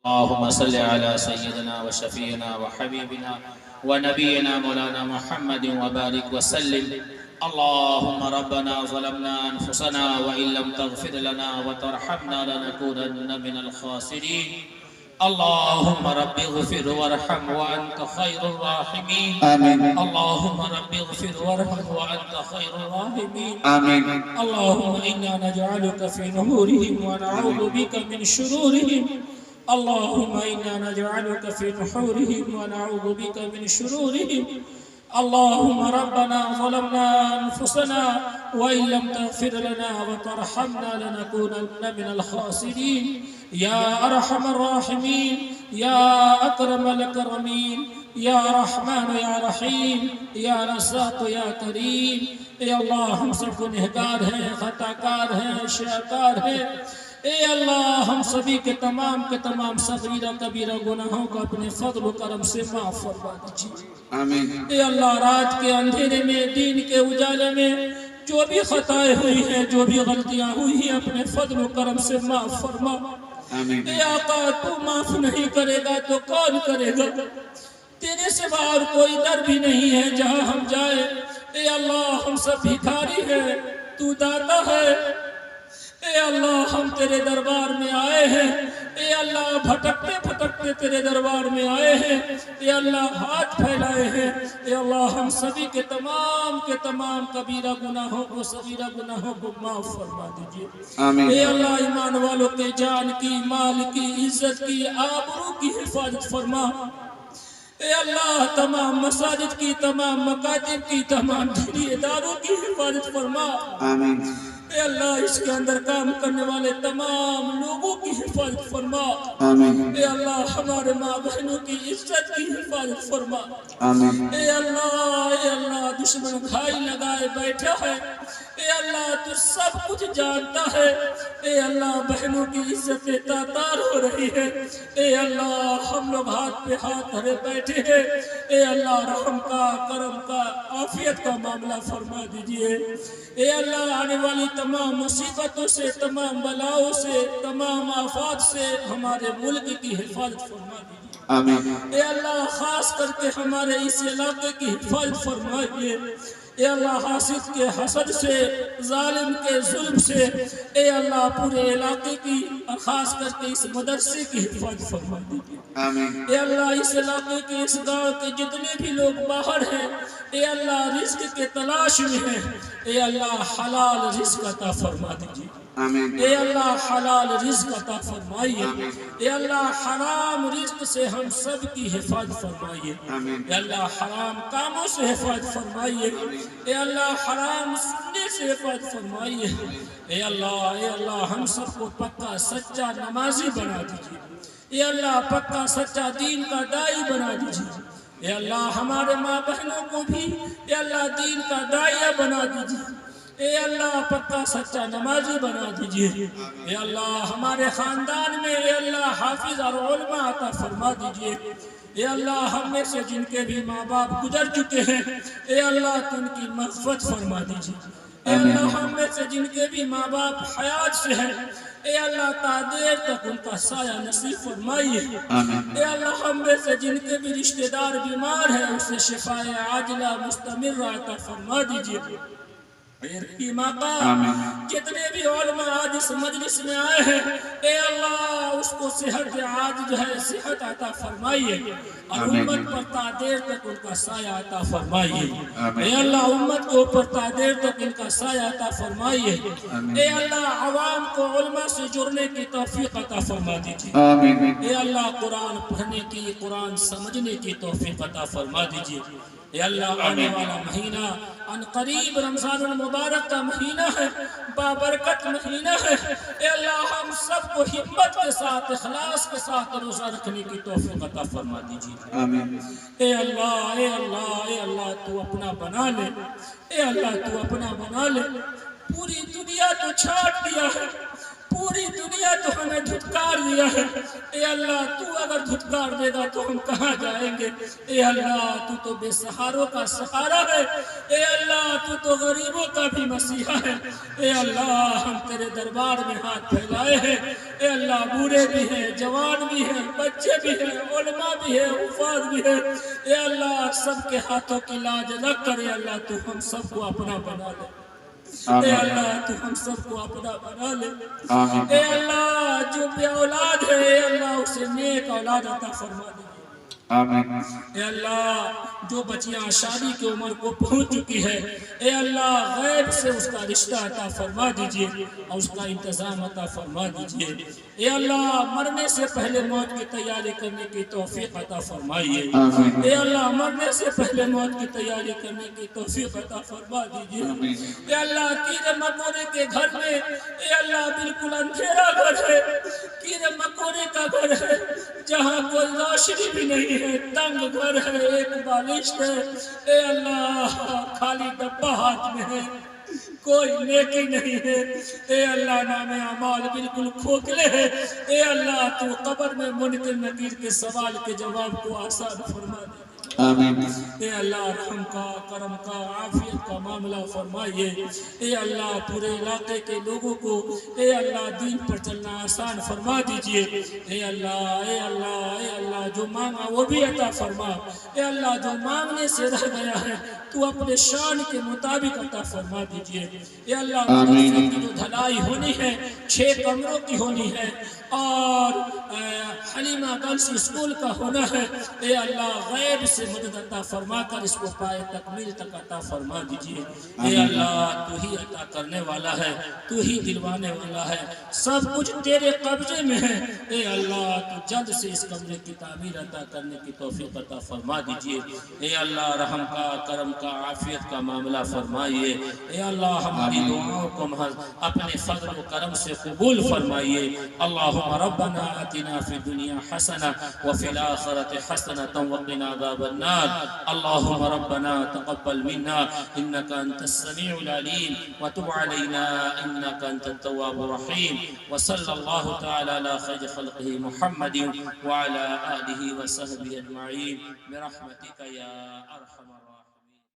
اللهم صل على سيدنا وشفينا وحبيبنا ونبينا مولانا محمد وبارك وسلم. اللهم ربنا ظلمنا أنفسنا وإن لم تغفر لنا وترحمنا لنكونن من الخاسرين. اللهم رب اغفر وارحم وأنت خير الراحمين. آمين. اللهم رب اغفر وارحم وأنت خير الراحمين. آمين. اللهم إنا نجعلك في نحورهم ونعوذ بك من شرورهم. اللهم إنا نجعلك في نحورهم ونعوذ بك من شرورهم. اللهم ربنا ظلمنا أنفسنا وإن لم تغفر لنا وترحمنا لنكونن من الخاسرين. يا أرحم الراحمين، يا أكرم الأكرمين، يا رحمن يا رحيم، يا رزاق يا کریم. اے اللہ ہم سب گنہگار ہیں، خطاکار ہیں، شیطان ہیں. اے اللہ ہم سبھی کے تمام صغیرہ کبیرہ گناہوں کو اپنے فضل و کرم سے معاف فرما دیجیے. آمین. اے اللہ رات کے اندھیرے میں، دین کے اجالے میں جو بھی خطائیں ہوئی ہیں، جو بھی غلطیاں ہوئی ہیں، اپنے فضل و کرم سے معاف فرما. آمین. اے آقا تو معاف نہیں کرے گا تو کون کرے گا؟ تیرے سوا اور کوئی در بھی نہیں ہے جہاں ہم جائیں. اے اللہ ہم سب بھکاری ہیں، تو داتا ہے. اے اللہ ہم تیرے دربار میں آئے ہیں. اے اللہ بھٹکتے تیرے دربار میں آئے ہیں. اے اللہ ہاتھ پھیلائے ہیں. اے اللہ ہم سبھی کے تمام کبیرہ گناہوں کو، صغیرہ گناہوں کو معاف فرما دیجیے. آمین. اے اللہ ایمان والوں کے جان کی، مال کی، عزت کی، آبرو کی حفاظت فرما. اے اللہ تمام مساجد کی، تمام مکاتب کی، تمام دینی اداروں کی حفاظت فرما. آمین. اے اللہ اس کے اندر کام کرنے والے تمام لوگوں کی حفاظت فرما. آمین. اے اللہ ہمارے ماں بہنوں کی عزت کی حفاظت فرما. آمین. اے اللہ دشمن گھائی لگائے بیٹھا ہے. اے اللہ تو سب کچھ جانتا ہے. اے اللہ بہنوں کی عزت تاتار ہو رہی ہے. اے اللہ ہم لوگ ہاتھ پہ ہاتھ دھرے بیٹھے ہیں. اے اللہ رحم کا، کرم کا، عافیت کا معاملہ فرما دیجئے. اے اللہ آنے والی تمام مصیبتوں سے، تمام بلاؤں سے، تمام آفات سے ہمارے ملک کی حفاظت فرما دیجئے. آمین. اے اللہ خاص کر کے ہمارے اس علاقے کی حفاظت فرمائیے. اے اللہ حاسد کے حسد سے، ظالم کے ظلم سے، اے اللہ پورے علاقے کی اور خاص کر کے اس مدرسے کی حفاظت فرما دیجیے. آمین. اے اللہ اس علاقے کے، اس گاؤں کے جتنے بھی لوگ باہر ہیں، اے اللہ رزق کے تلاش میں ہیں، اے اللہ حلال رزق عطا فرما دیجیے. آمین. اے اللہ حلال رزق عطا فرمائیے. اے اللہ حرام رزق سے ہم سب کی حفاظت فرمائیے. آمین. اے اللہ حرام کاموں سے حفاظت فرمائیے. اے اللہ حرام سننے سے حفاظت فرمائیے. اے اللہ ہم سب کو پکا سچا نمازی بنا دیجیے. اے اللہ پکا سچا دین کا دائی بنا دیجیے. اے اللہ ہمارے ماں بہنوں کو بھی اے اللہ دین کا داعیہ بنا دیجیے. اے اللہ پکا سچا نمازی بنا دیجئے. اے اللہ ہمارے خاندان میں اے اللہ حافظ اور علماء عطا فرما دیجئے. اے اللہ ہم میں سے جن کے بھی ماں باپ گزر چکے ہیں، اے اللہ تو ان کی مغفرت فرما دیجئے. اے اللہ ہم میں سے جن کے بھی ماں باپ حیات سے ہیں، اے اللہ تا دیر تک ان کا سایہ نصیب فرمائیے. اے اللہ ہم میں سے جن کے بھی رشتہ دار بیمار ہیں، اسے شفاء عاجلہ مستمرہ عطا فرما دیجئے. رحیم آقا جتنے بھی علماء آج اس مجلس میں آئے ہیں، اے اللہ اس کو صحت عاج جو ہے صحت عطا فرمائیے اور امت پر تا دیر تک ان کا سایہ عطا فرمائیے. اے اللہ امت کو پر تا دیر تک ان کا سایہ عطا فرمائیے. اے اللہ عوام کو علماء سے جڑنے کی توفیق عطا فرما دیجیے. اے اللہ قرآن پڑھنے کی، قرآن سمجھنے کی توفیق عطا فرما دیجیے. اے اللہ آنے والا مہینہ ان قریب رمضان المبارک کا مہینہ ہے، بابرکت مہینہ ہے. اے اللہ ہم سب کو ہمت کے ساتھ، اخلاص کے ساتھ روزہ رکھنے کی توفیق عطا فرما دیجیے. اے اللہ تو اپنا بنا لے. اے اللہ تو اپنا بنا لے. پوری دنیا تو چھاٹ دیا ہے، پوری دنیا تو ہمیں دھتکار دیا ہے. اے اللہ تو اگر اگر دھتکار دے گا تو ہم کہاں جائیں گے؟ اے اللہ تو تو بے سہاروں کا سہارا ہے، اے اللہ تو تو غریبوں کا بھی مسیحا ہے، اے اللہ ہم تیرے دربار میں ہاتھ پھیلائے ہیں، اے اللہ بوڑھے بھی ہیں، جوان بھی ہیں، بچے بھی ہیں، علماء بھی ہیں، حفاظ بھی ہیں، اے اللہ سب کے ہاتھوں کی لاج رکھ کر اے اللہ تو ہم سب کو اپنا بنا لے، اے آمین اللہ تو ہم سب کو اپنا بنا لے، آمین اے اللہ جو بے اولاد ہے اے اللہ اسے نیک اولاد عطا فرما دے، آمین اے اللہ جو بچیاں شادی کی عمر کو پہنچ چکی ہے اے اللہ غیب سے اس کا رشتہ عطا فرما دیجئے اور اس کا انتظام عطا فرما دیجئے، اے اللہ مرنے سے پہلے موت کی تیاری کرنے کی توفیق عطا فرمائیے، آمین اے اللہ مرنے سے پہلے موت کی تیاری کرنے کی توفیق عطا فرما دیجئے، اے اللہ کیڑے مکوڑے کے گھر میں اے اللہ بالکل اندھیرا گھر ہے، کیڑے مکوڑے کا گھر ہے جہاں کوئی روشنی بھی نہیں ہے، تنگ گھر ہے، ایک بالشت ہے، اے اللہ خالی ڈبہ ہاتھ میں ہے، کوئی نیکی نہیں ہے، اے اللہ نام اعمال بالکل کھوکھلے ہے، اے اللہ تو قبر میں منکر نکیر کے سوال کے جواب کو آسان فرما دے، آمین اے اللہ رحم کا کرم کا عافیت کا معاملہ فرمائیے، اے اللہ پورے علاقے کے لوگوں کو اے اللہ دین پر چلنا آسان فرما دیجئے، اے اللہ اے اللہ اے اللہ جو مانگا وہ بھی عطا فرما، اے اللہ جو مانگنے سے رہ گیا ہے تو اپنے شان کے مطابق عطا فرما دیجئے، اے اللہ مدرسے کی جو ڈھلائی ہونی ہے 6 کمروں کی ہونی ہے اور حلیمہ گرلز اسکول کا ہونا ہے، اے اللہ غیب سے مدد عطا فرما کر اس کو پائے تکمیل تک عطا فرما دیجئے، اے اللہ تو ہی عطا کرنے والا ہے، تو ہی دلوانے والا ہے، سب کچھ تیرے قبضے میں ہے، اے اللہ تو جلد سے اس کمرے کی تعمیر عطا کرنے کی توفیق عطا فرما دیجئے، اے اللہ رحم کا کرم کا عافیت کا معاملہ فرمائیے، اے اللہ ہماری دعاؤں کو محض اپنے فضل و کرم سے قبول فرمائیے، اللہم ربنا آتنا فی الدنیا حسنہ وفی الآخرة حسنة وقنا عذاب النار، اللہم ربنا تقبل منا انك انت السمیع العلیم وتب علینا انك انت التواب الرحیم، وصلی اللہ تعالی علی خیر خلقہ محمد وعلی آلہ وصحبہ اجمعین برحمتک یا ارحم الراحمین۔